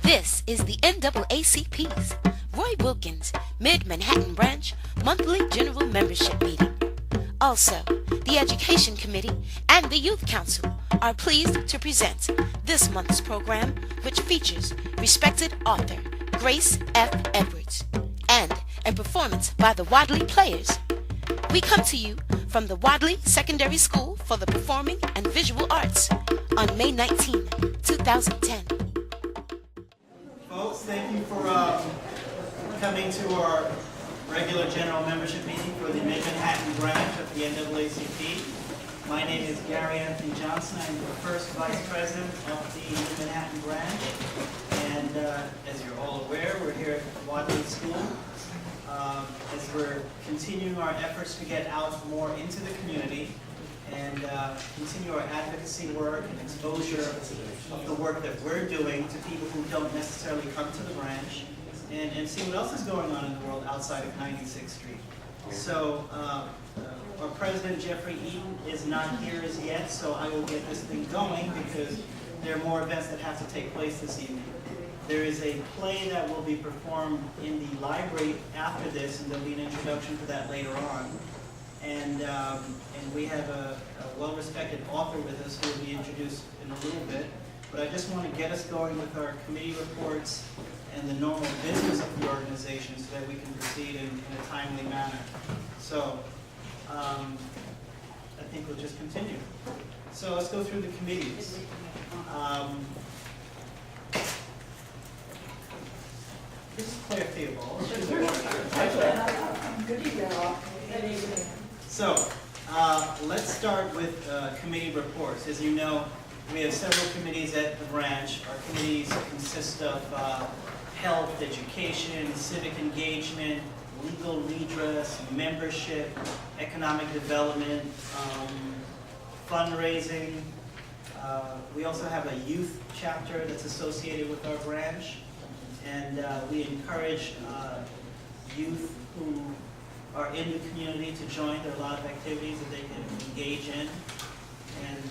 This is the NAACP's Roy Wilkins Mid-Manhattan Branch Monthly General Membership Meeting. Also, the Education Committee and the Youth Council are pleased to present this month's program, which features respected author Grace F. Edwards and a performance by the Wadleigh Players. We come to you from the Wadleigh Secondary School for the Performing and Visual Arts on May 19, 2010. Folks, thank you for coming to our regular general membership meeting for the Mid-Manhattan branch of the NAACP. My name is Gary Anthony Johnson. I'm the first vice president of the Mid-Manhattan branch. And as you're all aware, we're here at Wadleigh School as we're continuing our efforts to get out more into the community and continue our advocacy work and exposure of the work that we're doing to people who don't necessarily come to the branch, and see what else is going on in the world outside of 96th Street. So our president, Jeffrey Eaton, is not here as yet, so I will get this thing going because there are more events that have to take place this evening. There is a play that will be performed in the library after this, and there'll be an introduction to that later on. And we have a well-respected author with us who will be introduced in a little bit. But I just want to get us going with our committee reports and the normal business of the organization so that we can proceed in a timely manner. So I think we'll just continue. So let's go through the committees. This is Claire Theobald. Good evening. So, let's start with committee reports. As you know, we have several committees at the branch. Our committees consist of health, education, civic engagement, legal redress, membership, economic development, fundraising. We also have a youth chapter that's associated with our branch. And we encourage youth who are in the community to join. There are a lot of activities that they can engage in. And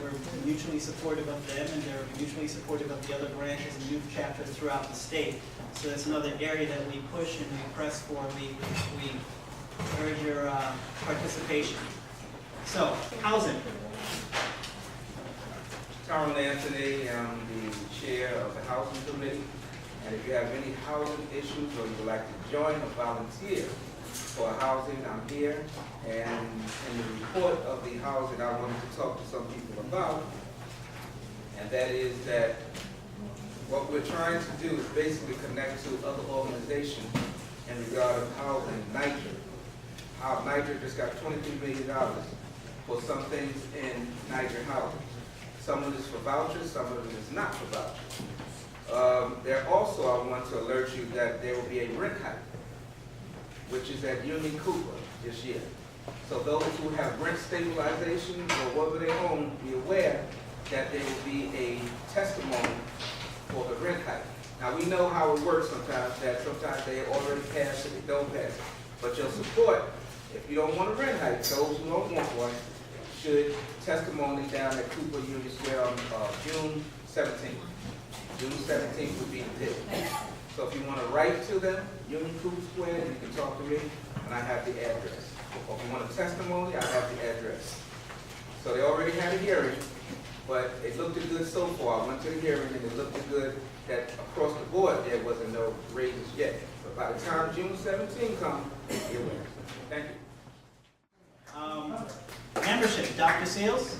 we're mutually supportive of them, and they're mutually supportive of the other branches and youth chapters throughout the state. So that's another area that we push and we press for. We urge your participation. So, housing. Carl Anthony, I'm the chair of the Housing Committee, and if you have any housing issues or you'd like to join or volunteer for housing, I'm here. And in the report of the housing, I wanted to talk to some people about, and that is that what we're trying to do is basically connect to other organizations in regard of housing. Niger just got $23 million for some things in Niger housing. Some of it is for vouchers, some of it is not for vouchers. There also, I want to alert you that there will be a rent hike, which is at Union Cooper this year. So those who have rent stabilization or whatever they own, be aware that there will be a testimony for the rent hike. Now we know how it works sometimes, that sometimes they already pass it, they don't pass it. But your support, if you don't want a rent hike, those who don't want one, should testimony down at Cooper Union Square on June 17th. June 17th would be the day. So if you want to write to them, Union Cooper Square, you can talk to me, and I have the address. Or if you want a testimony, I have the address. So they already had a hearing, but it looked good so far. I went to the hearing, and it looked good that across the board there wasn't no raises yet. But by the time June 17th comes, it will. Thank you. Membership, Dr. Seals.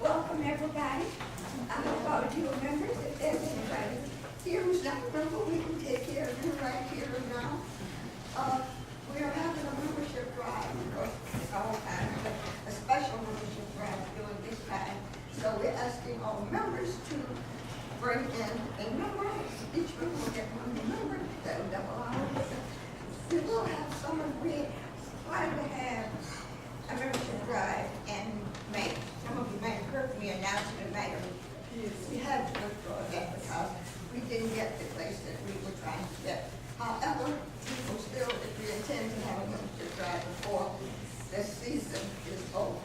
Welcome, everybody. I hope all of you are members. If there's anybody here who's not a member, we can take care of you right here and now. We are having a membership drive all the time, a special membership drive during this time. So we're asking all members to bring in a member. Each room will get one member. That'll double our. We will have someone. We plan to have a membership drive in May. Some of you may have heard me announce it in May. We had to withdraw that because we didn't get the place that we were trying to get. However, we will still, if we intend to have a membership drive before the season is over.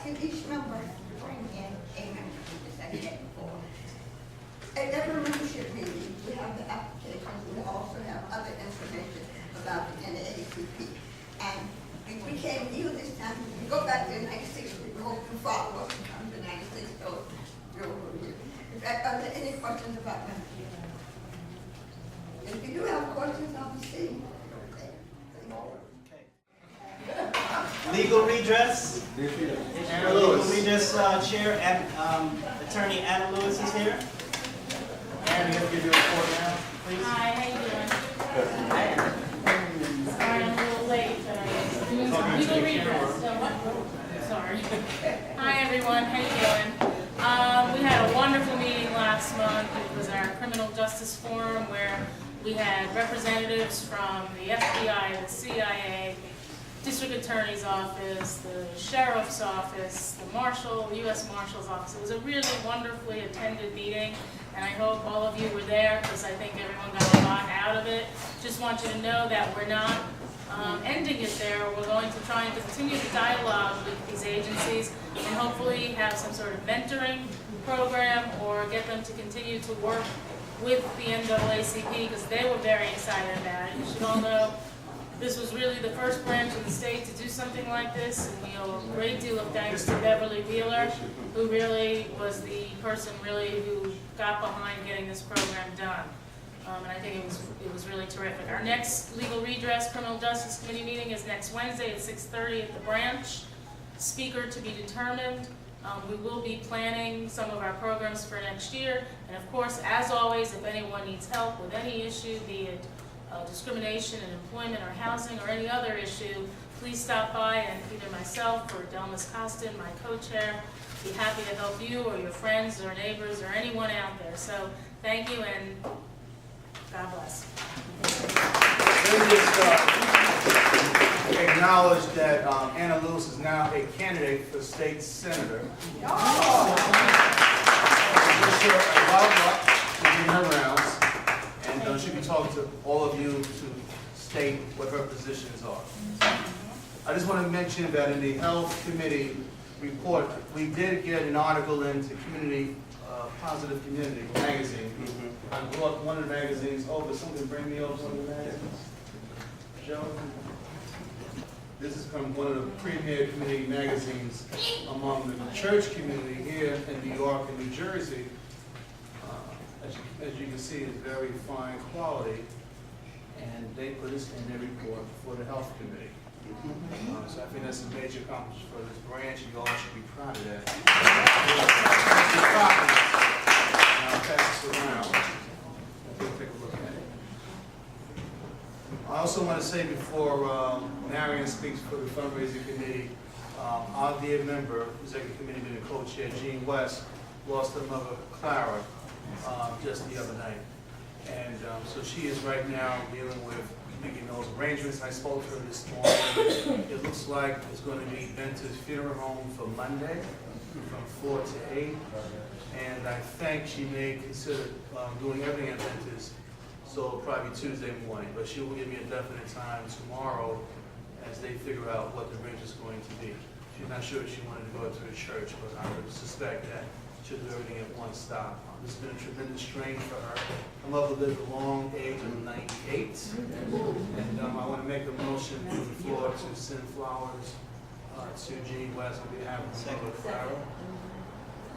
asking each member to bring in a membership, as I said before. At every membership meeting, we have the applications, we also have other information about the NAACP. And we became new this time. We go back to the 96, we go too far, we'll come to 96, so we're over here. Are there any questions about that? If you do have questions, I'll be seeing you. Legal redress. Our legal redress chair, Attorney Anna Lewis is here. Aaron, you have to give your report now, please. Hi, how you doing? Sorry, I'm a little late, but I'm doing some legal redress. So what? Sorry. Hi, everyone. How you doing? We had a wonderful meeting last month. It was our Criminal Justice Forum where we had representatives from the FBI, the CIA, District Attorney's Office, the Sheriff's Office, the U.S. Marshal's Office. It was a really wonderfully attended meeting, and I hope all of you were there because I think everyone got a lot out of it. Just want you to know that we're not ending it there. We're going to try and continue the dialogue with these agencies and hopefully have some sort of mentoring program or get them to continue to work with the NAACP because they were very excited about it. You should all know this was really the first branch of the state to do something like this, and we owe a great deal of thanks to Beverly Wheeler, who really was the person who got behind getting this program done. And I think it was really terrific. Our next Legal Redress Criminal Justice Committee meeting is next Wednesday at 6:30 at the branch. Speaker to be determined. We will be planning some of our programs for next year, and of course, as always, if anyone needs help with any issue, be it discrimination in employment or housing or any other issue, please stop by and either myself or Delmas Costin, my co-chair, be happy to help you or your friends or neighbors or anyone out there. So thank you and God bless. Let me just acknowledge that Anna Lewis is now a candidate for state senator. Wish her a lot of luck in her rounds, and she'll be talking to all of you to state what her positions are. I just want to mention that in the Health Committee report, we did get an article into Community, Positive Community magazine. I brought one of the magazines over. Someone bring me over one of the magazines. Joe? This is from one of the premier community magazines among the church community here in New York and New Jersey. As you can see, it's very fine quality, and they put this in their report for the Health Committee. So I think that's a major accomplishment for this branch, and you all should be proud of that. I'll pass this around. Take a look at it. I also want to say before Marion speaks for the fundraising committee, our dear member, executive committee and co-chair, Jean West, lost her mother, Clara, just the other night. And so she is right now dealing with making those arrangements. I spoke to her this morning. It looks like it's going to be Venter's funeral home for Monday from 4 to 8. And I think she may consider doing everything at Venter's, so probably Tuesday morning. But she will give me a definite time tomorrow as they figure out what the bridge is going to be. She's not sure if she wanted to go to the church, but I would suspect that she'll do everything at one stop. This has been a tremendous strain for her. Her mother lived a long age of 98. And I want to make a motion to the floor to send flowers to Jean West on behalf of her mother, Clara.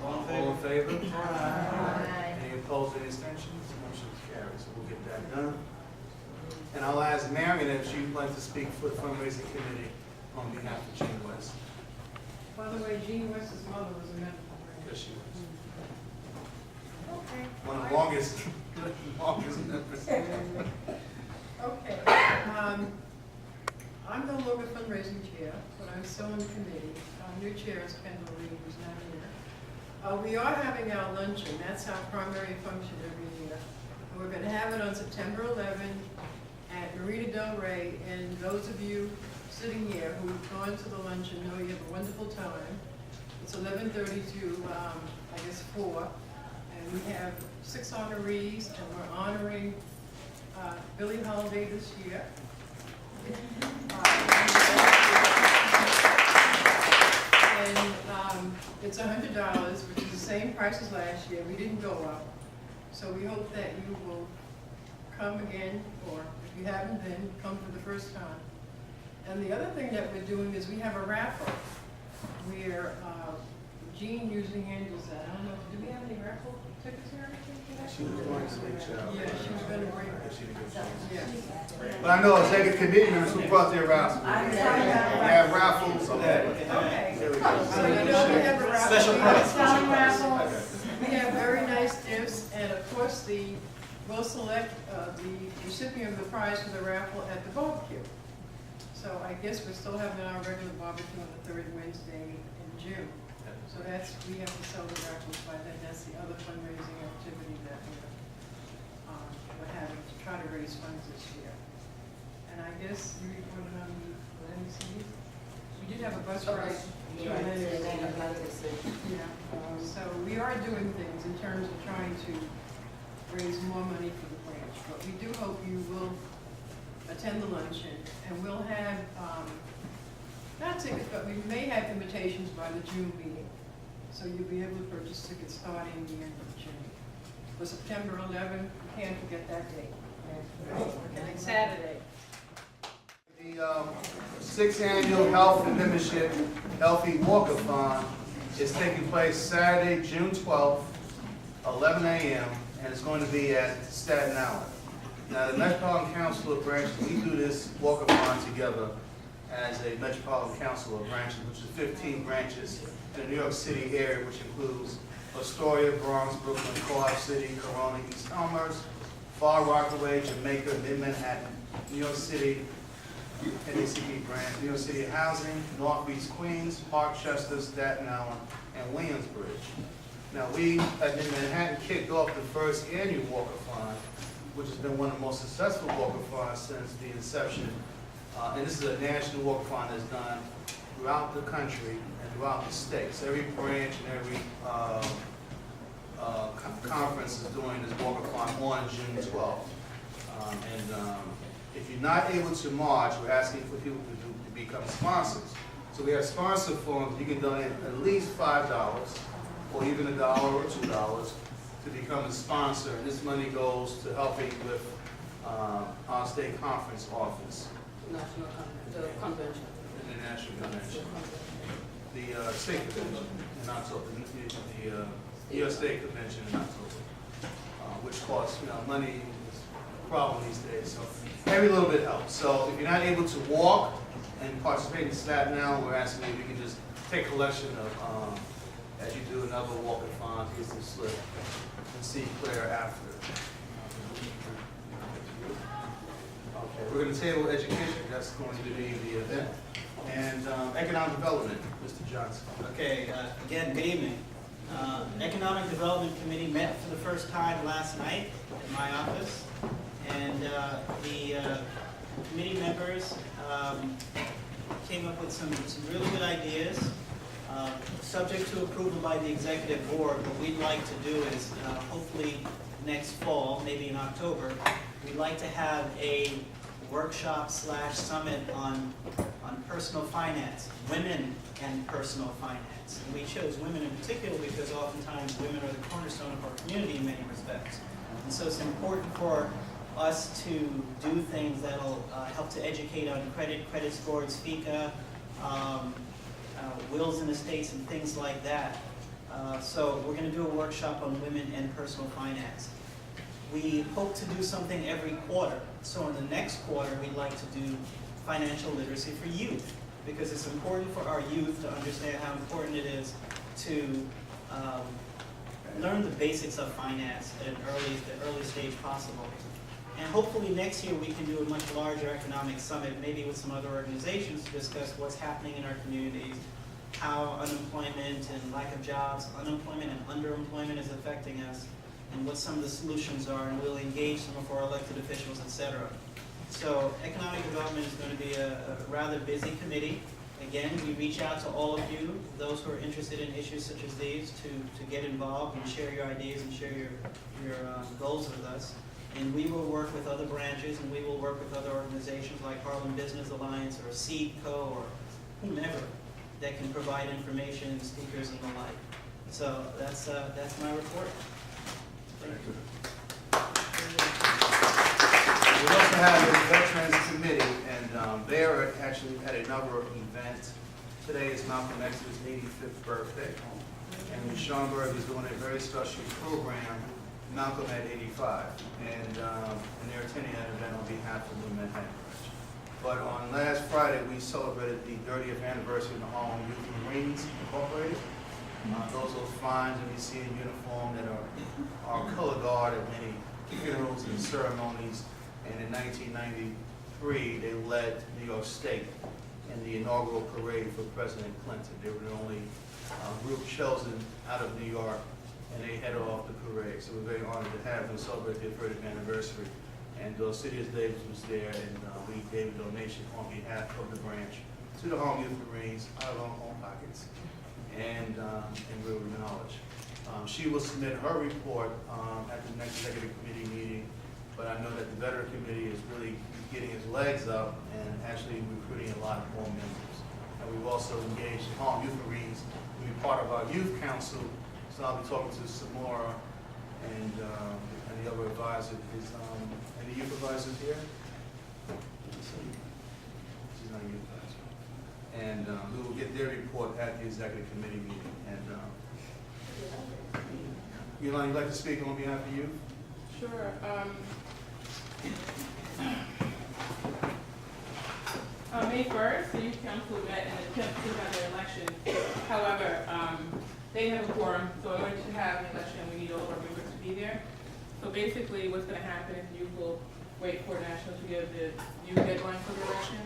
All in favor? Aye. Any opposed, any abstentions? Motion carries, so we'll get that done. And I'll ask Marion if she'd like to speak for the fundraising committee on behalf of Jean West. By the way, Jean West's mother was a medical branch. Yes, she was. Okay. One of the longest members. Okay. I'm no longer fundraising chair, but I'm still on the committee. Our new chair is Kendall Lee, who's not here. We are having our luncheon. That's our primary function every year. And we're going to have it on September 11th at Marina Del Rey. And those of you sitting here who've gone to the luncheon know you have a wonderful time. It's 11:30 to, I guess, 4. And we have 6 honorees, and we're honoring Billie Holiday this year. And prices last year, we didn't go up. So we hope that you will come again, or if you haven't been, come for the first time. And the other thing that we're doing is we have a raffle where Jean usually handles that. I don't know, do we have any raffle tickets or anything for that? She was going to reach out. Yeah, she was gonna bring it. Yeah. But I know executive committee members who brought their raffles. Yeah, raffles. Okay. There we So go. you know we have a raffle. Special prize. Silent raffle. We have very nice gifts, and of course, we'll select the recipient of the prize for the raffle at the barbecue. So I guess we're still having our regular barbecue on the third Wednesday in June. So we have to sell the raffles by then. That's the other fundraising activity that we're having to try to raise funds this year. And I guess you reported on the NAACP. We did have a bus ride. Yeah. So we are doing things in terms of trying to raise more money for the branch. But we do hope you will attend the luncheon, and we'll have, not tickets, but we may have invitations by the June meeting. So you'll be able to purchase tickets starting the end of June. For September 11th, you can't forget that date. And it's Saturday. The 6th annual Health and Membership Healthy Walkathon is taking place Saturday, June 12th, 11 a.m., and it's going to be at Staten Island. Now, the Metropolitan Council of Branches, we do this walkathon together as a Metropolitan Council of Branches, which is 15 branches in the New York City area, which includes Astoria, Bronx, Brooklyn, Co-op City, Corona, East Elmhurst, Far Rockaway, Jamaica, Mid-Manhattan, New York City, NAACP branch, New York City Housing, Northeast Queens, Parkchester, Staten Island, and Williamsbridge. Now, we at Mid-Manhattan kicked off the first annual walkathon, which has been one of the most successful walkathons since the inception. And this is a national walkathon that's done throughout the country and throughout the states. Every branch and every conference is doing this walkathon on June 12th. If you're not able to march, we're asking for people to become sponsors. So we have sponsor forms. You can donate at least $5 or even $1 or $2 to become a sponsor. And this money goes to helping with our state conference office. National convention. The national convention. The state convention in October. The U.S. State Convention in October, which costs money. Is a problem these days. So every little bit helps. So if you're not able to walk and participate in Staten Island, we're asking if you can just take a collection of, as you do another walkathon, here's the slip, and see Claire after. Okay, we're going to table education. That's going to be the event. And economic development, Mr. Johnson. Okay, again, good evening. Economic Development Committee met for the first time last night in my office, and the committee members came up with some really good ideas, subject to approval by the executive board. What we'd like to do is, hopefully next fall, maybe in October, we'd like to have a workshop / summit on personal finance, women and personal finance. And we chose women in particular because oftentimes women are the cornerstone of our community in many respects. And so it's important for us to do things that'll help to educate on credit scores, FICA, wills and estates, and things like that. So we're going to do a workshop on women and personal finance. We hope to do something every quarter. So in the next quarter, we'd like to do financial literacy for youth, because it's important for our youth to understand how important it is to learn the basics of finance at the early stage possible. And hopefully next year we can do a much larger economic summit, maybe with some other organizations, to discuss what's happening in our communities, how unemployment and lack of jobs, unemployment and underemployment is affecting us, and what some of the solutions are, and we'll engage some of our elected officials, etc. So economic development is going to be a rather busy committee. Again, we reach out to all of you, those who are interested in issues such as these, to get involved and share your ideas and share your goals with us. And we will work with other branches, and we will work with other organizations like Harlem Business Alliance or Seed Co. or whomever that can provide information, speakers, and the like. So that's my report. Thank you. We also have a Veterans Committee, and they are actually at another event. Today is Malcolm X's 85th birthday, and Schomburg is doing a very special program, Malcolm at 85, and they're attending that event on behalf of the Manhattan Branch. But on last Friday, we celebrated the 30th anniversary of the Harlem Youth Marines Incorporated. Those are fine to be seen in uniform that are color guard at many funerals and ceremonies. And in 1993, they led New York State in the inaugural parade for President Clinton. They were the only group chosen out of New York, and they headed off the parade. So we're very honored to have them celebrate their 30th anniversary. And Sirius Davis was there, and we gave a donation on behalf of the branch to the Harlem Youth Marines out of our own pockets, and we will acknowledge. She will submit her report at the next executive committee meeting, but I know that the Veteran Committee is really getting its legs up and actually recruiting a lot more members. And we've also engaged the Harlem Youth Marines to be part of our youth council, so I'll be talking to Samora and the other advisor. Any youth advisors here? She's not a youth advisor. And we will get their report at the executive committee meeting. And Yolanda, you'd like to speak on behalf of youth? Sure. May 1st, the Youth Council met in an attempt to have their election. However, they have a quorum, so in order to have an election, we need all of our members to be there. So basically, what's going to happen is you will wait for National to give the new deadline for the election.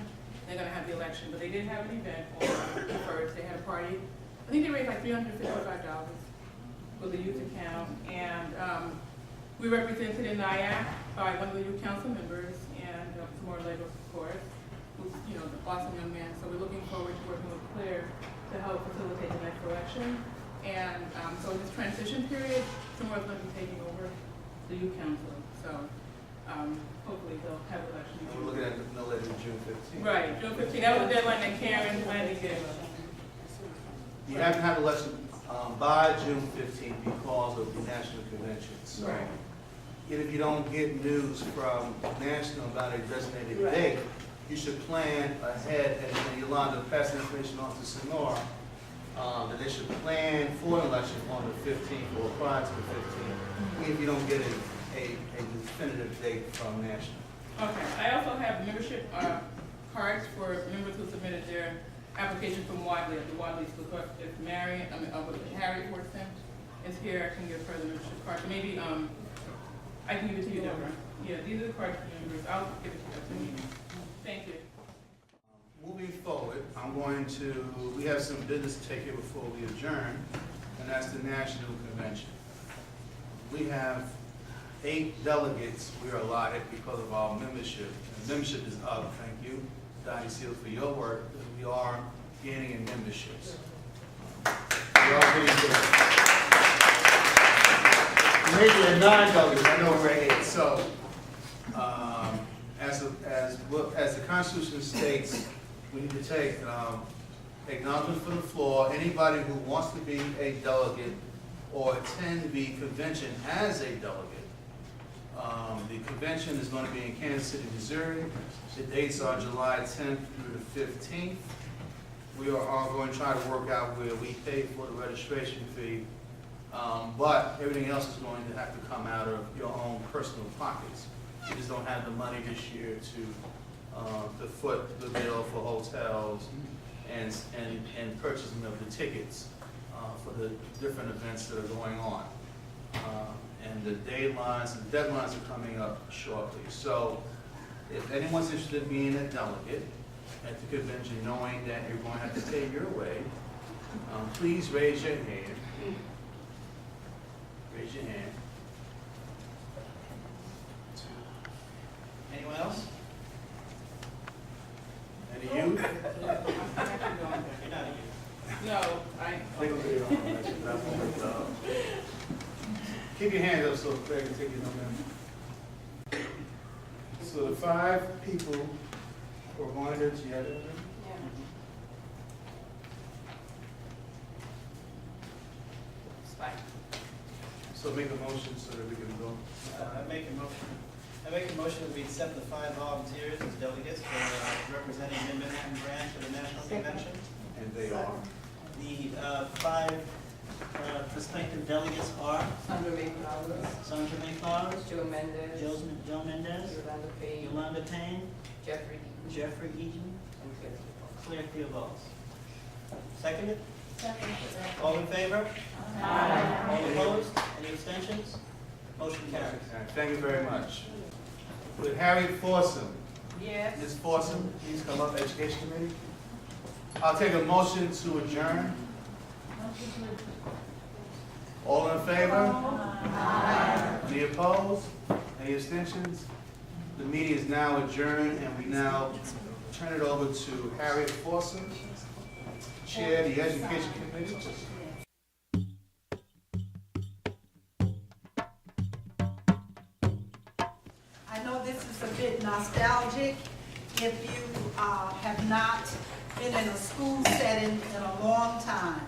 They're going to have the election, but they did have an event on the 1st. They had a party. I think they raised like $355 for the youth account, and we represented in NAACP by one of the youth council members, and some more labor, of course, who's an awesome young man. So we're looking forward to working with Claire to help facilitate the next election. And so in this transition period, someone is going to be taking over the youth council. So hopefully they'll have election. And we're looking at no later than June 15th. Right, June 15th. That was the deadline that Karen finally gave us. You have to have election by June 15th because of the national convention. So Right. if you don't get news from national about a designated Right. date, you should plan ahead, and Yolanda pass the information on to Sonora, that they should plan for an election on the 15th or prior to the 15th, if you don't get a definitive date from national. Okay. I also have membership cards for members who submitted their application from Wadleigh at the Wadleigh School. So if Harry Wortham is here, I can give her the membership card. So maybe I can give it to you, Deborah. Yeah, these are the cards for members. I'll give it to you. Thank you. Moving forward, we have some business to take here before we adjourn, and that's the National Convention. We have 8 delegates we are allotted because of our membership. And membership is up. Thank you, Dottie Seals, for your work. We are gaining in memberships. We are getting good. Maybe at 9 delegates, I know we're at 8. So, as the Constitution states, we need to take acknowledgement from the floor. Anybody who wants to be a delegate or attend the convention as a delegate. The convention is going to be in Kansas City, Missouri. The dates are July 10th through the 15th. We are going to try to work out where we pay for the registration fee, but everything else is going to have to come out of your own personal pockets. You just don't have the money this year to foot the bill for hotels and purchasing of the tickets for the different events that are going on. And the deadlines are coming up shortly. So if anyone's interested in being a delegate at the convention, knowing that you're going to have to pay your way, please raise your hand. Raise your hand. Anyone else? Any youth? You're not a youth. No, Keep your hand up so Craig can take your number. So the 5 people who are going to together. So make a motion so that we can go. I make a motion that we accept the 5 volunteers as delegates for representing Mid-Manhattan branch of the National Convention. And they are. The 5 prospective delegates are Sandra May-Flowers, Sandra May-Flowers, Joe Mendez, Joe Mendez, Yolanda Payne, Yolanda Payne, Jeffrey Dean, Jeffrey Egan, and Claire Theobald. Claire Theobald. Seconded? Second. All in favor? Aye. All opposed? Any abstentions? Motion carries. All right, thank you very much. With Harriet Forsum. Yes. Ms. Forsum, please come up, Education Committee. I'll take a motion to adjourn. All in favor? Any opposed? Any abstentions? The meeting is now adjourned, and we now turn it over to Harriet Forsum, Chair of the Education Committee. I know this is a bit nostalgic if you have not been in a school setting in a long time.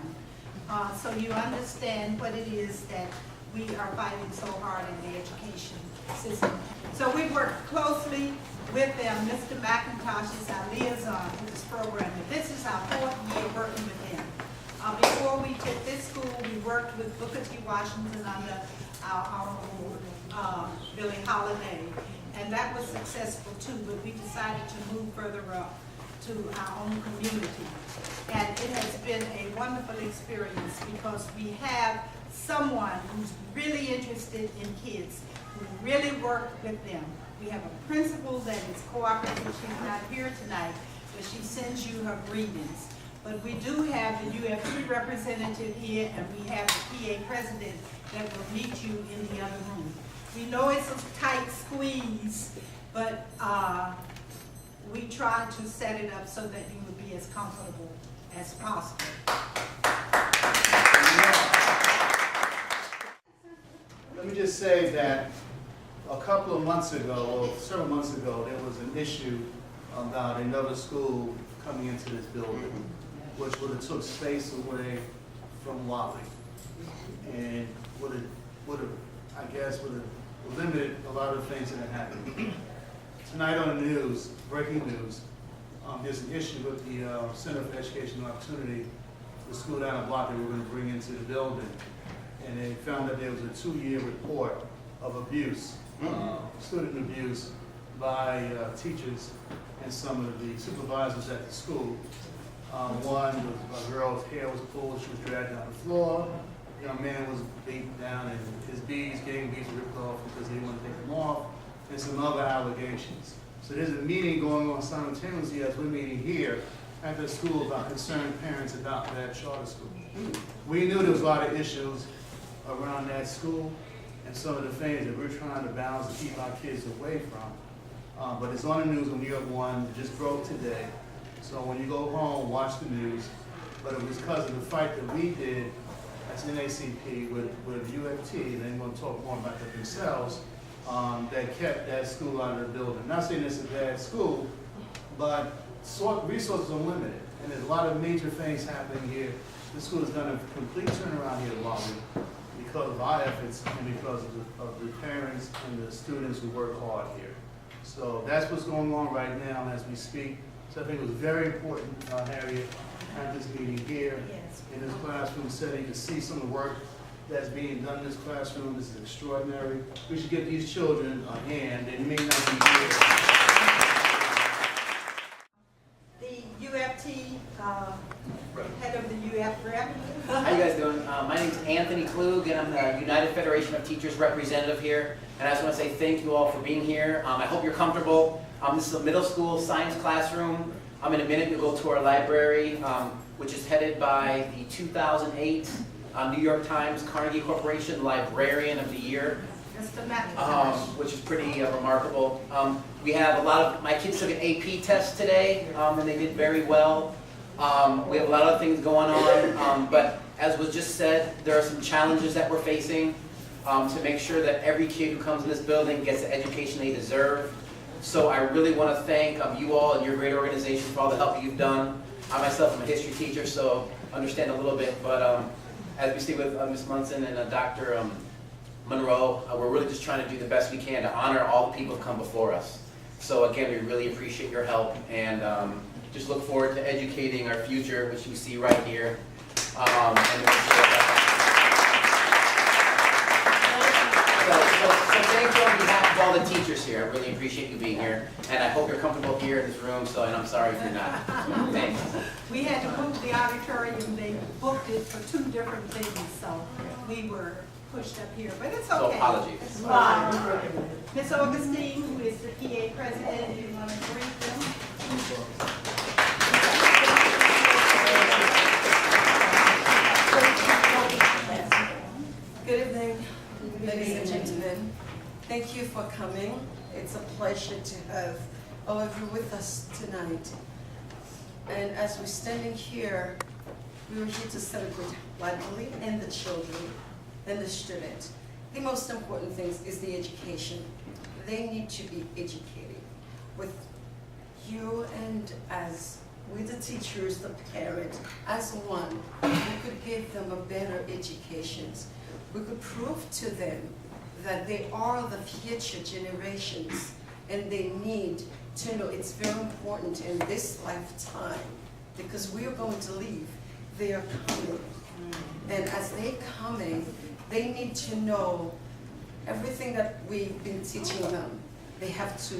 So you understand what it is that we are fighting so hard in the education system. So we work closely with them. Mr. McIntosh is our liaison to this program. And this is our 4th year working with them. Before we took this school, we worked with Booker T. Washington under our honorable Billie Holiday. And that was successful too, but we decided to move further up to our own community. And it has been a wonderful experience because we have someone who's really interested in kids, who really work with them. We have a principal that is cooperative. She's not here tonight, but she sends you her greetings. But we do have the UFT representative here, and we have the PA president that will meet you in the other room. We know it's a tight squeeze, but we try to set it up so that you would be as comfortable as possible. Let me just say that a couple of months ago, or several months ago, there was an issue about another school coming into this building, which would have took space away from Wadleigh, and would have, I guess, would have limited a lot of things that had happened. Tonight on the news, breaking news, there's an issue with the Center for Educational Opportunity, the school down the block that we're going to bring into the building. And they found that there was a 2-year report of abuse, student abuse by teachers and some of the supervisors at the school. One was a girl's hair was pulled, she was dragged down the floor. A young man was beaten down and his gang beads ripped off because they didn't want to take them off, and some other allegations. So there's a meeting going on simultaneously as we're meeting here at the school about concerned parents about that charter school. We knew there was a lot of issues around that school and some of the things that we're trying to balance and keep our kids away from. But it's on the news on New York 1, it just broke today. So when you go home, watch the news. But it was because of the fight that we did as NAACP with UFT, they're going to talk more about that themselves, that kept that school out of the building. Not saying it's a bad school, but resources are limited. And there's a lot of major things happening here. The school has done a complete turnaround here at Wadleigh because of our efforts and because of the parents and the students who work hard here. So that's what's going on right now as we speak. So I think it was very important, Harriet, at this meeting here in this classroom setting to see some of the work that's being done in this classroom. This is extraordinary. We should give these children a hand. They may not be here. The UFT, head of the UF rep. How you guys doing? My name is Anthony Klug, and I'm the United Federation of Teachers representative here. And I just want to say thank you all for being here. I hope you're comfortable. This is a middle school science classroom. In a minute we'll go to our library, which is headed by the 2008 New York Times Carnegie Corporation Librarian of the Year, which is pretty remarkable. We have a lot of, my kids took an AP test today, and they did very well. We have a lot of things going on, but as was just said, there are some challenges that we're facing to make sure that every kid who comes in this building gets the education they deserve. So I really want to thank you all and your great organization for all the help you've done. I myself am a history teacher, so understand a little bit, but as we speak with Ms. Munson and Dr. Monroe, we're really just trying to do the best we can to honor all the people who come before us. So again, we really appreciate your help, and just look forward to educating our future, which you see right here. So thank you on behalf of all the teachers here. I really appreciate you being here, and I hope you're comfortable here in this room. And I'm sorry if you're not. Thanks. We had to move the auditorium, they booked it for 2 different things, so we were pushed up here, but it's okay. So apologies. It's fine. Ms. Augustine, who is the PA president, you want to greet them? Good evening, ladies and gentlemen. Thank you for coming. It's a pleasure to have all of you with us tonight. And as we're standing here, we were here to celebrate Wadleigh and the children and the students. The most important thing is the education. They need to be educated. With you and as with the teachers, the parents, as one, we could give them a better education. We could prove to them that they are the future generations and they need to know it's very important in this lifetime because we are going to leave. They are coming. And as they're coming, they need to know everything that we've been teaching them. They have to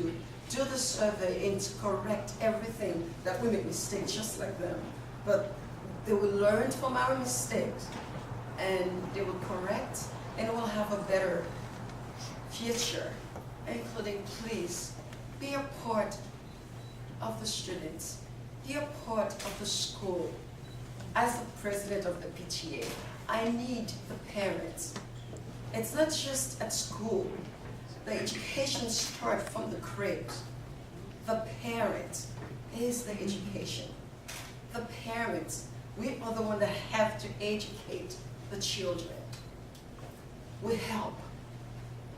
do the survey and to correct everything that we make mistakes just like them. But they will learn from our mistakes and they will correct and we'll have a better future, including please be a part of the students, be a part of the school. As the president of the PTA, I need the parents. It's not just at school. The education starts from the crib. The parent is the education. The parents, we are the ones that have to educate the children. We help.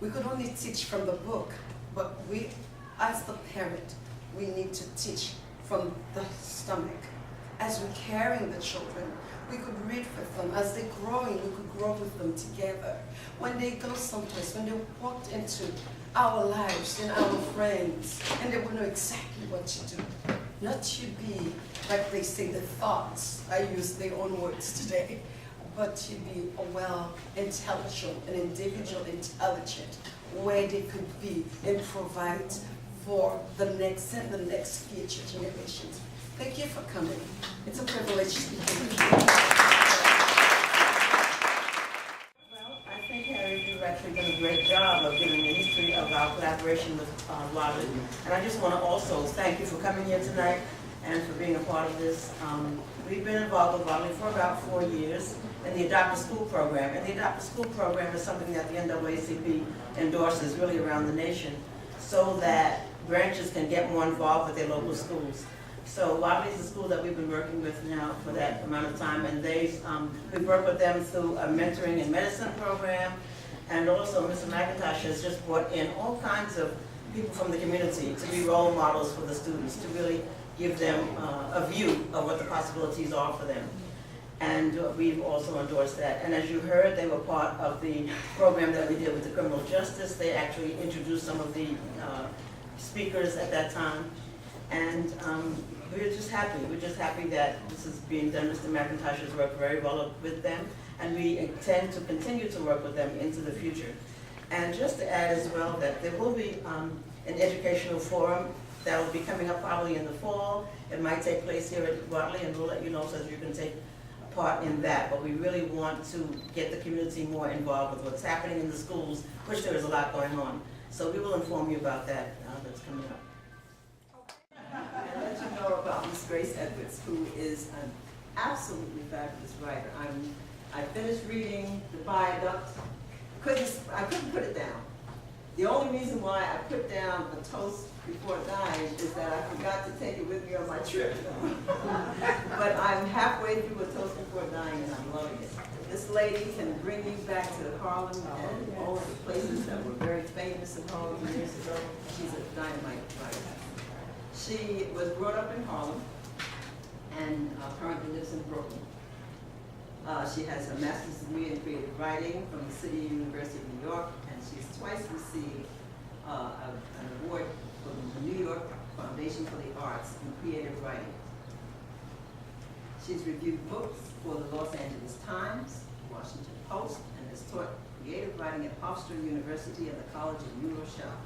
We could only teach from the book, but we, as the parent, we need to teach from the stomach. As we're carrying the children, we could read with them. As they're growing, we could grow with them together. When they go someplace, when they walked into our lives and our friends, and they will know exactly what to do. Not to be, like they say, the thoughts. I use their own words today. But to be a well-intelligent, an individual intelligent, where they could be and provide for the next and the next future generations. Thank you for coming. It's a privilege to be here. Well, I think, Harry, you've actually done a great job of giving the history of our collaboration with Wadleigh. And I just want to also thank you for coming here tonight and for being a part of this. We've been involved with Wadleigh for about 4 years in the Adopt a School program. And the Adopt a School program is something that the NAACP endorses really around the nation so that branches can get more involved with their local schools. So Wadleigh is a school that we've been working with now for that amount of time, and we've worked with them through a mentoring and medicine program, and also Mr. McIntosh has just brought in all kinds of people from the community to be role models for the students, to really give them a view of what the possibilities are for them. And we've also endorsed that. And as you heard, they were part of the program that we did with the criminal justice. They actually introduced some of the speakers at that time. And we're just happy. We're just happy that this is being done. Mr. McIntosh has worked very well with them, and we intend to continue to work with them into the future. And just to add as well that there will be an educational forum that will be coming up probably in the fall. It might take place here at Wadleigh, and we'll let you know so that you can take part in that. But we really want to get the community more involved with what's happening in the schools, which there is a lot going on. So we will inform you about that that's coming up. And let you know about Miss Grace Edwards, who is an absolutely fabulous writer. I finished reading The Viaduct. I couldn't put it down. The only reason why I put down A Toast Before Dying is that I forgot to take it with me on my trip. But I'm halfway through A Toast Before Dying, and I'm loving it. This lady can bring you back to Harlem and all of the places that were very famous in Harlem years ago. She's a dynamite writer. She was brought up in Harlem and currently lives in Brooklyn. She has a master's degree in creative writing from the City University of New York, and she's twice received an award from the New York Foundation for the Arts in creative writing. She's reviewed books for the Los Angeles Times, Washington Post, and has taught creative writing at Hofstra University and the College of New Rochelle.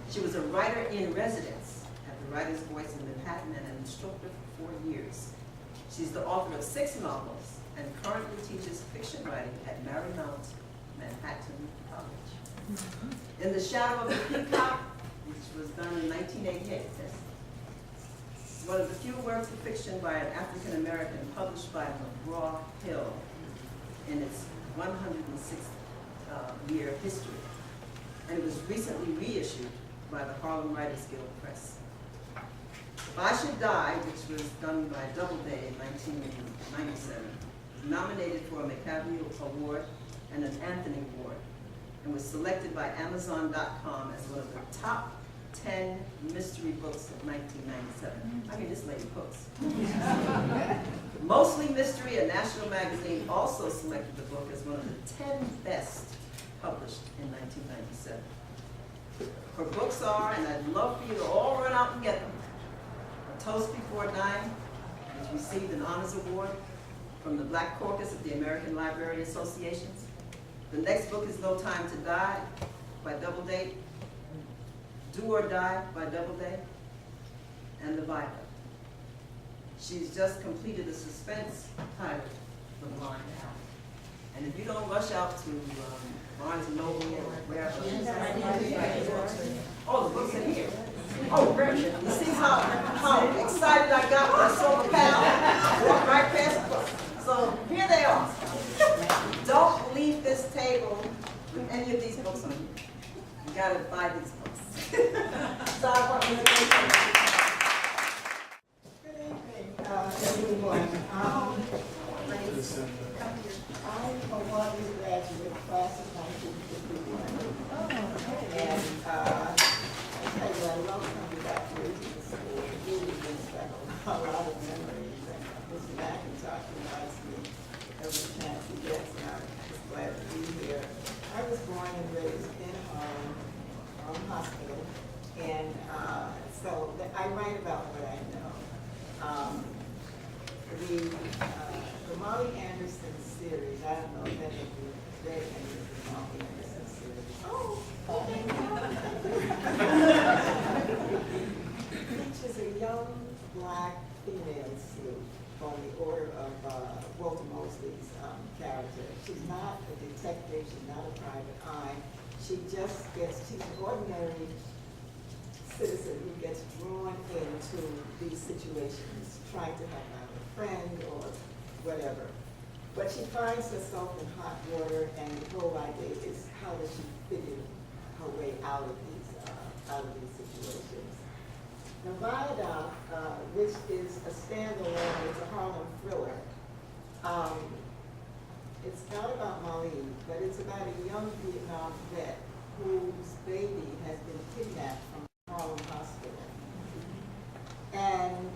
She was a writer in residence at the Writer's Voice in Manhattan and an instructor for 4 years. She's the author of 6 novels and currently teaches fiction writing at Marymount Manhattan College. In the Shadow of the Peacock, which was done in 1988, one of the few works of fiction by an African American published by McGraw-Hill in its 106th year history, and it was recently reissued by the Harlem Writers Guild Press. If I Should Die, which was done by Doubleday in 1997, was nominated for a McAvey Award and an Anthony Award, and was selected by Amazon.com as one of the top 10 mystery books of 1997. I mean, this lady cooks. Mostly Mystery, a national magazine, also selected the book as one of the 10 best published in 1997. Her books are, and I'd love for you to all run out and get them, A Toast Before Dying, which received an honors award from the Black Caucus of the American Library Associations. The next book is No Time to Die by Doubleday, Do or Die by Doubleday, and The Viper. She's just completed a suspense titled The Blind Alley. And if you don't rush out to Barnes & Noble or wherever, oh, the books are here. Oh, great. You see how excited I got when I saw the panel? Walked right past the books. So here they are. Don't leave this table with any of these books on you. You gotta buy these books. So I want to Good evening, everyone. My name is I'm a Wadleigh graduate, class of 1951. And I tell you, I love coming back here to the school. It really brings back a lot of memories. And Mr. McIntosh reminds me every chance he gets, and I'm just glad to be here. I was born and raised in Harlem Hospital, and so I write about what I know. The Molly Anderson series, I don't know if any of you read any of the Molly Anderson series. Oh, features a young black female sleuth on the order of Walter Mosley's character. She's not a detective, she's not a private eye. She's an ordinary citizen who gets drawn into these situations, trying to help out a friend or whatever. But she finds herself in hot water, and the whole idea is how does she figure her way out of these situations. Now, Viaduct, which is a standalone, it's a Harlem thriller. It's not about Marlene, but it's about a young Vietnam vet whose baby has been kidnapped from Harlem Hospital. And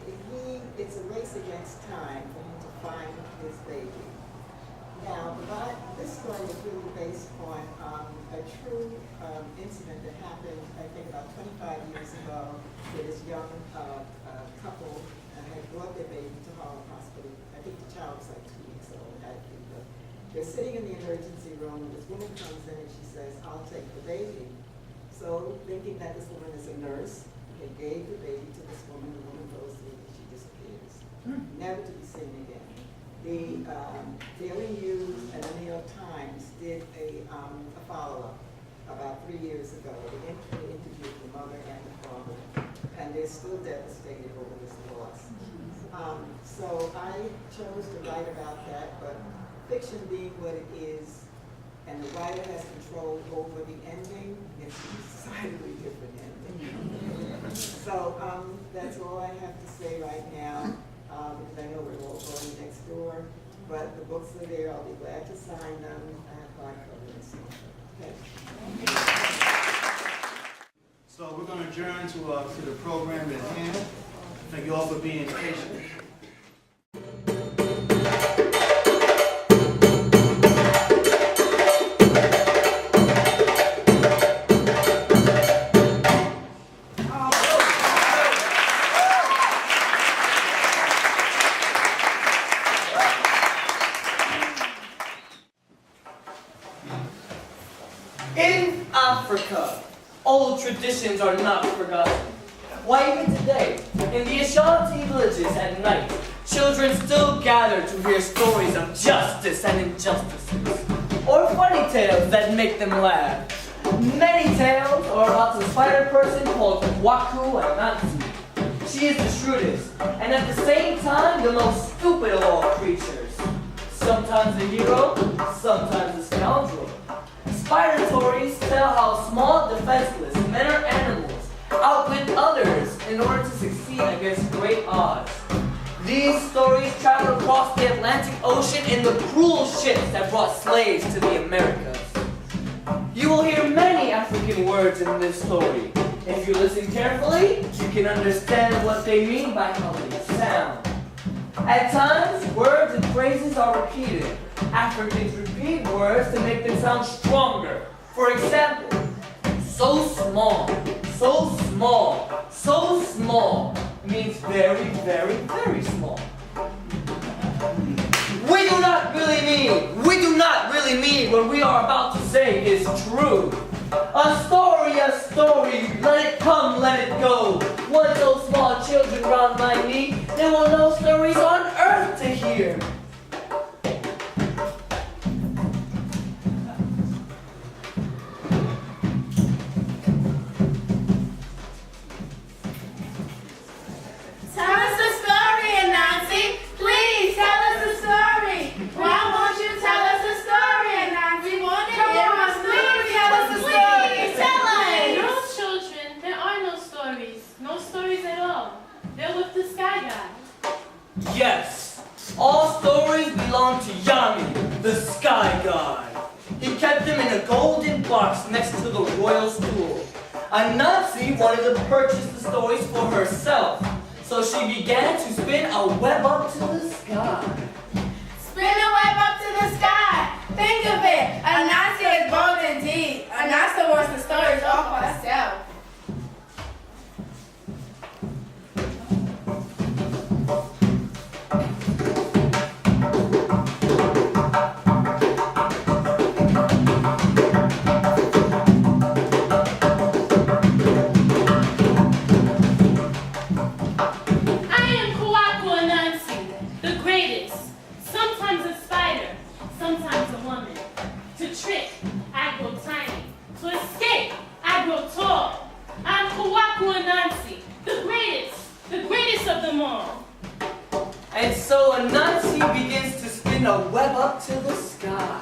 it's a race against time for him to find his baby. Now, this story is really based on a true incident that happened, I think, about 25 years ago, where this young couple had brought their baby to Harlem Hospital. I think the child was like 2 weeks old, had fever. They're sitting in the emergency room, and this woman comes in and she says, "I'll take the baby." So, thinking that this woman is a nurse, they gave the baby to this woman. The woman goes through and she disappears, never to be seen again. The Daily News and the New York Times did a follow-up about 3 years ago. They interviewed the mother and the father, and they're still devastated over this loss. So I chose to write about that, but fiction being what it is, and the writer has control over the ending, it's a decidedly different ending. So that's all I have to say right now. Because I know we're all going next door, but the books are there. I'll be glad to sign them. I have hardcovers. Okay. So we're going to adjourn to the program at hand. Thank you all for being patient. Africa, old traditions are not forgotten. Why, even today, in the Ashanti villages at night, children still gather to hear stories of justice and injustices, or funny tales that make them laugh. Many tales are about the spider person called Waku and Nancy. She is the shrewdest, and at the same time, the most stupid of all creatures. Sometimes a hero, sometimes a scoundrel. Spider stories tell how small, defenseless men or animals outwit others in order to succeed against great odds. These stories travel across the Atlantic Ocean in the cruel ships that brought slaves to the Americas. You will hear many African words in this story. If you listen carefully, you can understand what they mean by how they sound. At times, words and phrases are repeated. Africans repeat words to make them sound stronger. For example, so small, so small, so small means very, very, very small. We do not really mean what we are about to say is true. A story, let it come, let it go. Once those small children round my knee, they will know stories on earth to hear. Tell us a story, Anansi. Please tell us a story. Why won't you tell us a story, Anansi? Come on, please tell us a story. Tell us. No, children, there are no stories. No stories at all. They're with the Sky God. Yes, all stories belong to Yami, the Sky God. He kept them in a golden box next to the royal stool. Anansi wanted to purchase the stories for herself, so she began to spin a web up to the sky. Spin a web up to the sky. Think of it. Anansi is bold indeed. Anansi wants the stories all for herself. Sometimes a woman. To trick, I grow tiny. To escape, I grow tall. I'm Kawaku Anansi, the greatest of them all. And so Anansi begins to spin a web up to the sky.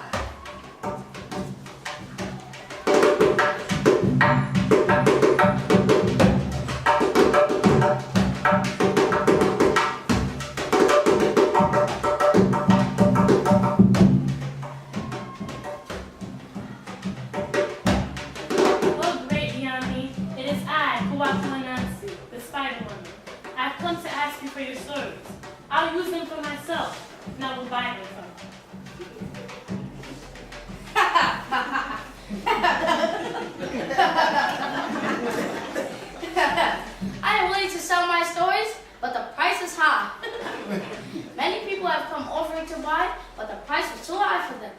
I'll use them for myself, and I will buy them from I am willing to sell my stories, but the price is high. Many people have come offering to buy, but the price was too high for them.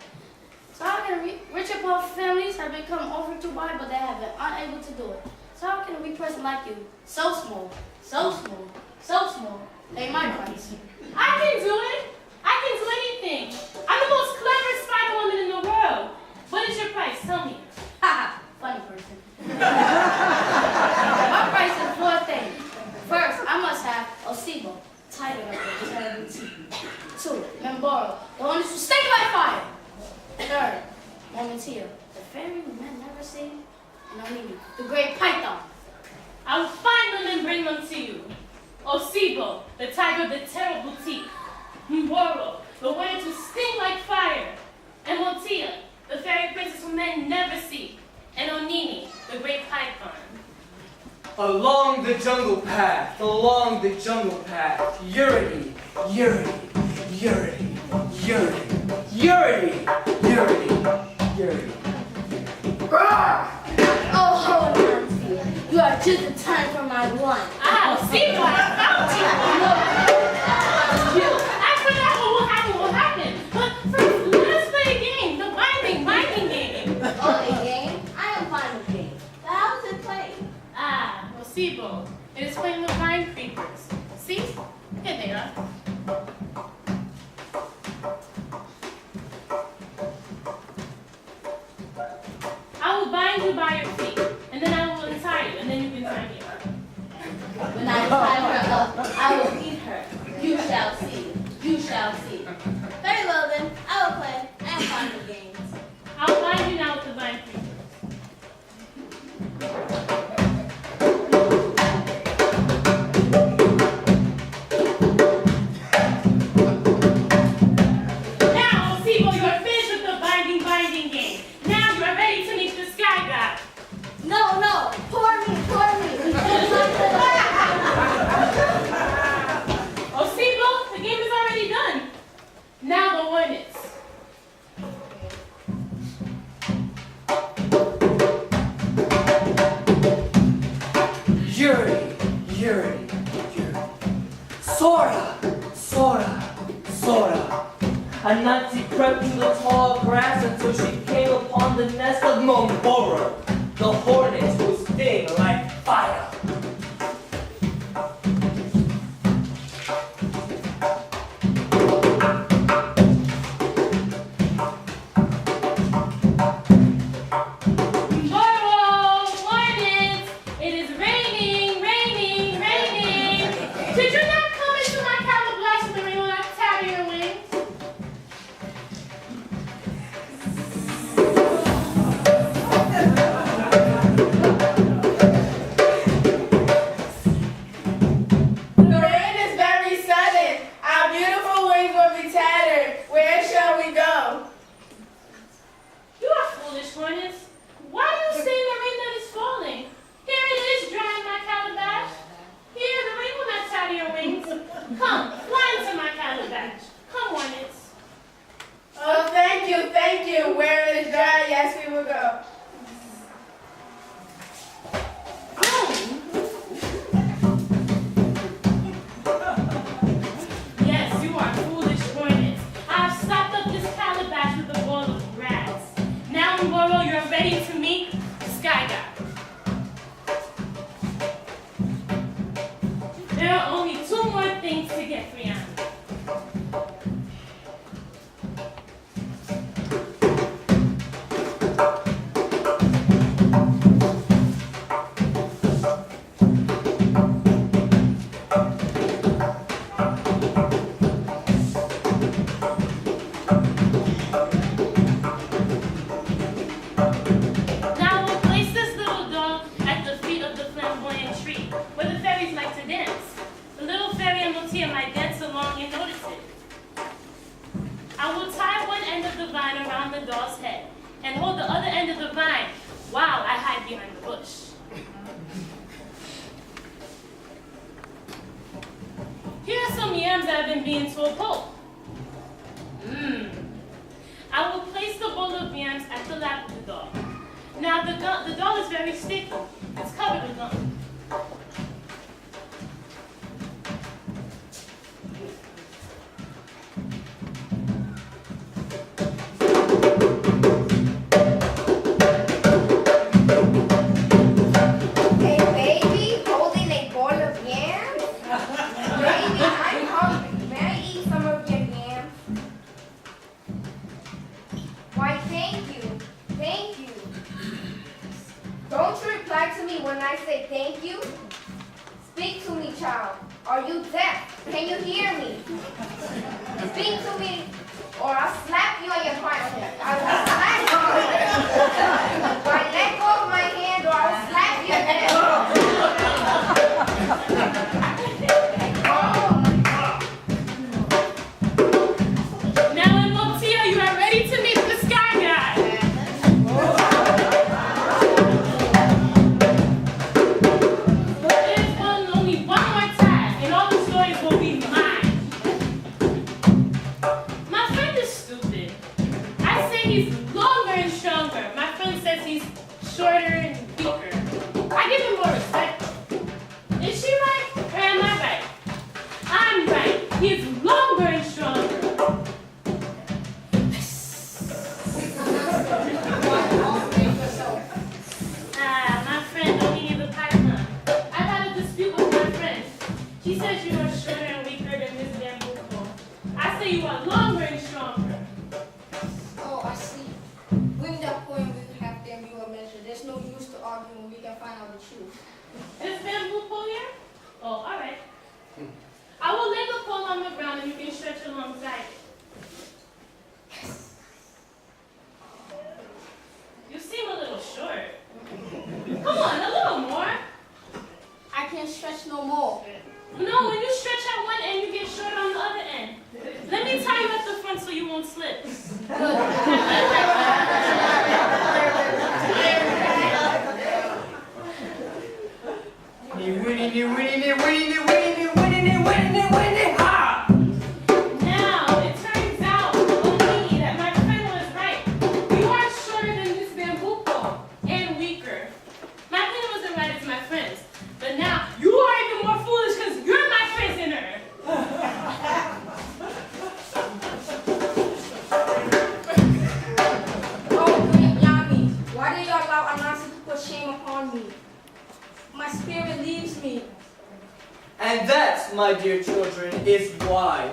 So how can rich and poor families have been come offering to buy, but they have been unable to do it? So how can a weak person like you, so small, pay my price? I can do it. I can do anything. I'm the most clever spider woman in the world. What is your price? Tell me. Haha, funny person. My price is 4 things. First, I must have Osibo, title of the terrible teeth. 2, Memboro, the one who stink like fire. 3rd, Momentia, the fairy who men never see. And Onini, the great python. I will find them and bring them to you. Osibo, the tiger with the terrible teeth. Mboro, the one who sting like fire. And Montia, the fairy princess who men never see. And Onini, the great python. Along the jungle path, Yurity, Yurity, Yurity, Yurity, Yurity, Yurity, Yurity. Oh, Nancy, you are just in time for my lunch. I'll see what I found you. After that, what will happen? But first, let us play a game, the binding game. Oh, a game? I am fine with games. bind you by your feet, and then I will untie you, and then you can tie me up. When I tie her up, I will eat her. You shall see. You shall see. Very well then, I will play and find the games. I'll bind you now with the vine creepers. Now, Sibo, you are finished with the binding game. Now you are ready to meet the sky god. No, no, pour me. Oh, Sibo, the game is already done. Now the hornets. Yuri. Sora. A Nazi crept through the tall grass until she came upon the nest of Momboro, the hornets who sting like fire. you won't slip. Ha! Now, it turns out, Omini, that my friend was right. You are shorter than this bamboo pole, and weaker. My opinion wasn't right as my friends, but now you are even more foolish because you're my prisoner. Oh, great Yami, why did you allow Anansi to put shame upon me? My spirit leaves me. And that, my dear children, is why,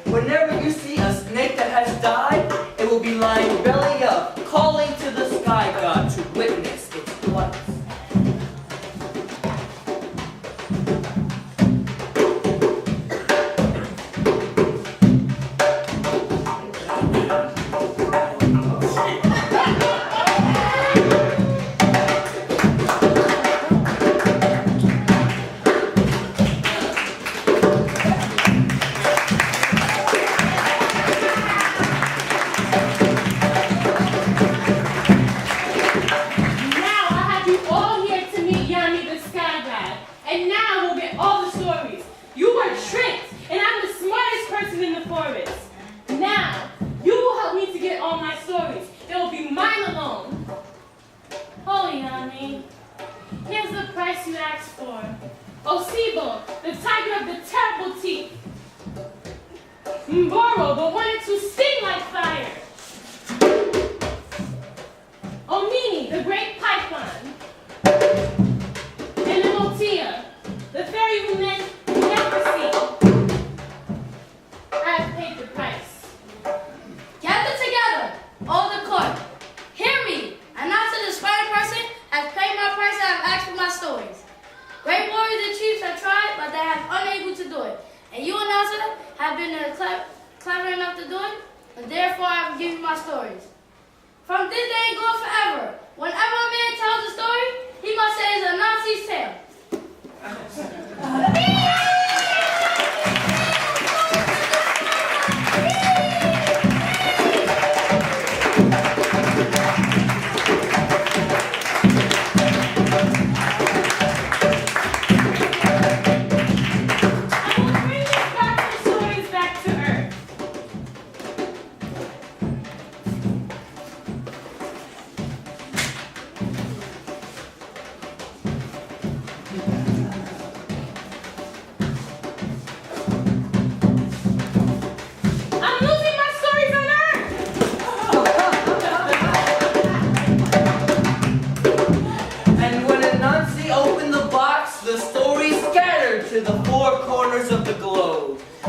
whenever you see a snake that has died, it will be lying belly up, calling to the sky god to witness its plight. Here's the price you asked for. Osibo, the tiger of the terrible teeth. Mboro, the one to sting like fire. Omini, the great python. And Emotia, the fairy who men never see. I have paid the price. Gather together, all the court. Hear me. Announcer, the spider person, has paid my price and have asked for my stories. Great warriors and chiefs have tried, but they have unable to do it. And you, announcer, have been clever enough to do it, and therefore I will give you my stories. From this day and go forever, whenever a man tells a story, he must say it's a Nazi's tale.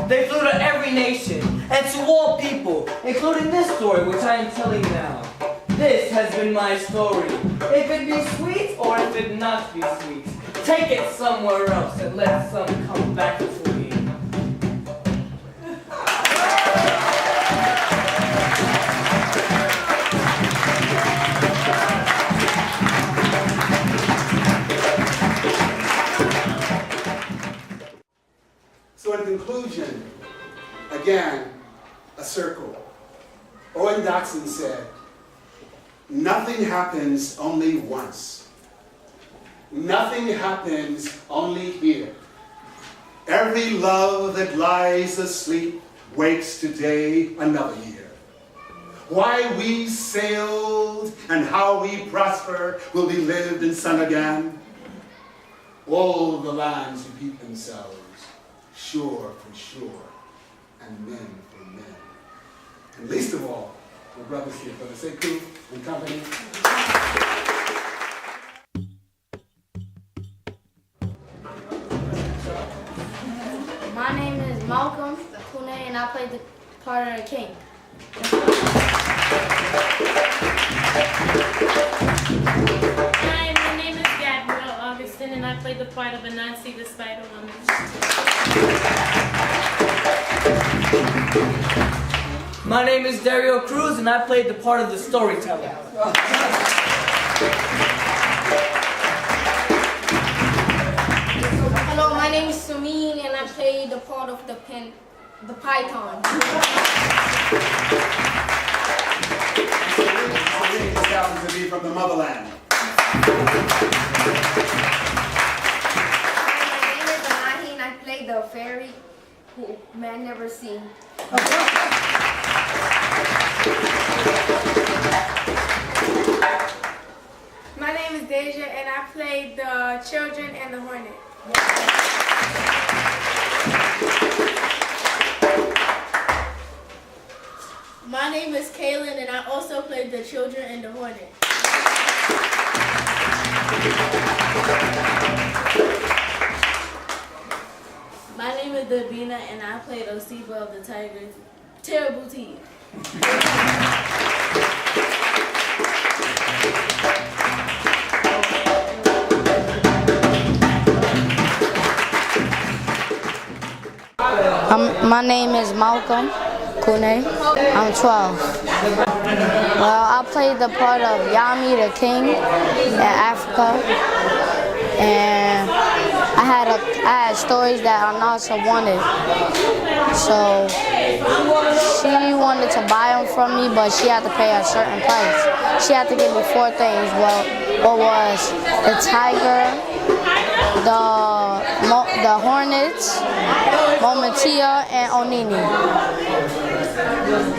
They flew to every nation and to all people, including this story which I am telling now. This has been my story. If it be sweet or if it not be sweet, take it somewhere else and let some come back to me. So in conclusion, again, a circle. Owen Doxson said, nothing happens only once. Nothing happens only here. Every love that lies asleep wakes today another year. Why we sailed and how we prosper will be lived and sung again. All the lands repeat themselves, shore for shore, and men for men. And least of all, my brothers here, Brother Sekou and company. My name is Malcolm Kune, and I played the part of the king. Hi, my name is Gabrielle Augustine, and I played the part of Anansi, the Spider Woman. My name is Dario Cruz, and I played the part of the storyteller. Hello, my name is Samin, and I played the part of the pen The python. Serene just happens to be from the motherland. Hi, my name is Anahi and I play the fairy who man never seen. My name is Deja and I play the children and the hornet. My name is Kaylin and I also play the children and the hornet. My name is Davina and I played Osiba of the Tigers. Terrible teeth. My name is Malcolm Kune. I'm 12. Well, I played the part of Yami the King in Africa, and I had stories that Anasa wanted. So she wanted to buy them from me, but she had to pay a certain price. She had to give me 4 things. Well, what was the tiger, the hornets, Momatia, and Onini.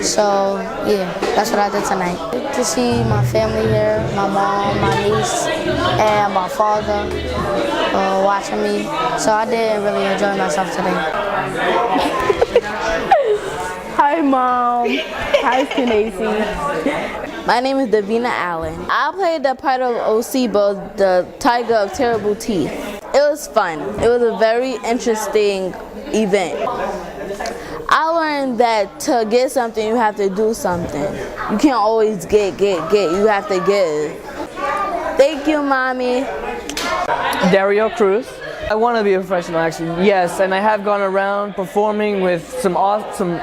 So yeah, that's what I did tonight. To see my family here, my mom, my niece, and my father watching me. So I did really enjoy myself today. Hi, Mom. Hi, Kanasi. My name is Davina Allen. I played the part of Osibo, the tiger of terrible teeth. It was fun. It was a very interesting event. I learned that to get something, you have to do something. You can't always get. You have to give. Thank you, Mommy. Dario Cruz. I want to be a professional, actually. Yes, and I have gone around performing with some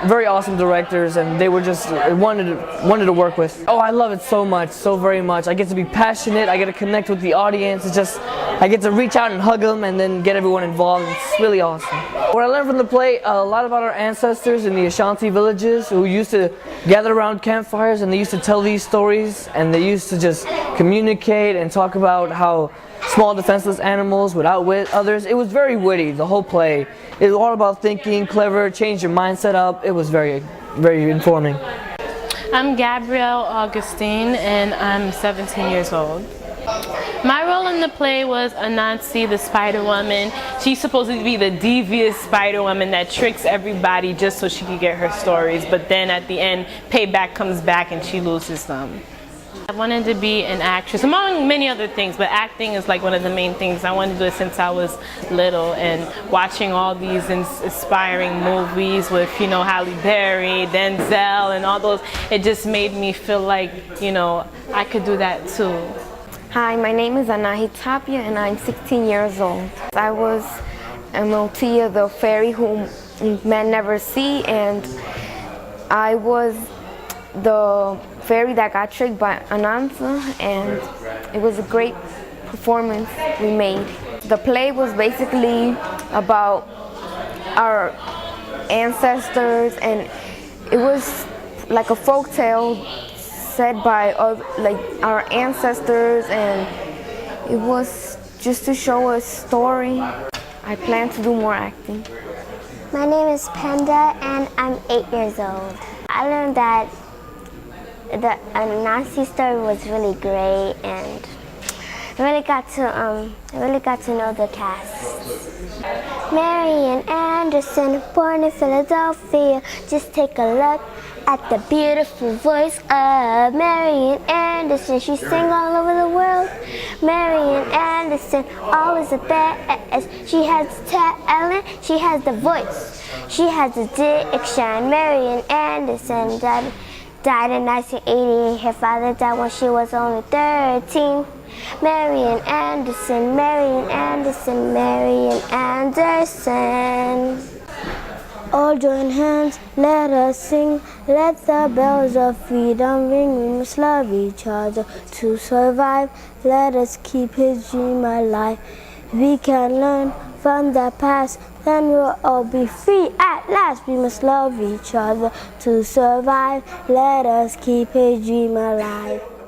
very awesome directors, and they were just wanted to work with. Oh, I love it so much, so very much. I get to be passionate. I get to connect with the audience. It's just I get to reach out and hug them, and then get everyone involved. It's really awesome. What I learned from the play, a lot about our ancestors in the Ashanti villages who used to gather around campfires, and they used to tell these stories, and they used to just communicate and talk about how small defenseless animals would outwit others. It was very witty, the whole play. It was all about thinking, clever, change your mindset up. It was very, very informing. I'm Gabrielle Augustine and I'm 17 years old. My role in the play was Anansi, the Spider Woman. She's supposed to be the devious Spider Woman that tricks everybody just so she can get her stories, but then at the end, payback comes back and she loses them. I wanted to be an actress, among many other things, but acting is like one of the main things. I wanted to do it since I was little, and watching all these inspiring movies with, you know, Halle Berry, Denzel, and all those, it just made me feel like, you know, I could do that too. Hi, my name is Anahi Tapia and I'm 16 years old. I was Motia, the fairy whom men never see, and I was the fairy that got tricked by Anansa, and it was a great performance we made. The play was basically about our ancestors, and it was like a folk tale said by our ancestors, and it was just to show a story. I plan to do more acting. My name is Penda and I'm 8 years old. I learned that the Nazi story was really great, and I really got to know the cast. Marian Anderson, born in Philadelphia. Just take a look at the beautiful voice of Marian Anderson. She sang all over the world. Marian Anderson, always the best. She has the talent, she has the voice, she has the diction. Marian Anderson died in 1980. Her father died when she was only 13. Marian Anderson, Marian Anderson, Marian Anderson. All join hands, let us sing. Let the bells of freedom ring. We must love each other to survive. Let us keep his dream alive. We can learn from the past, then we'll all be free at last. We must love each other to survive. Let us keep a dream alive.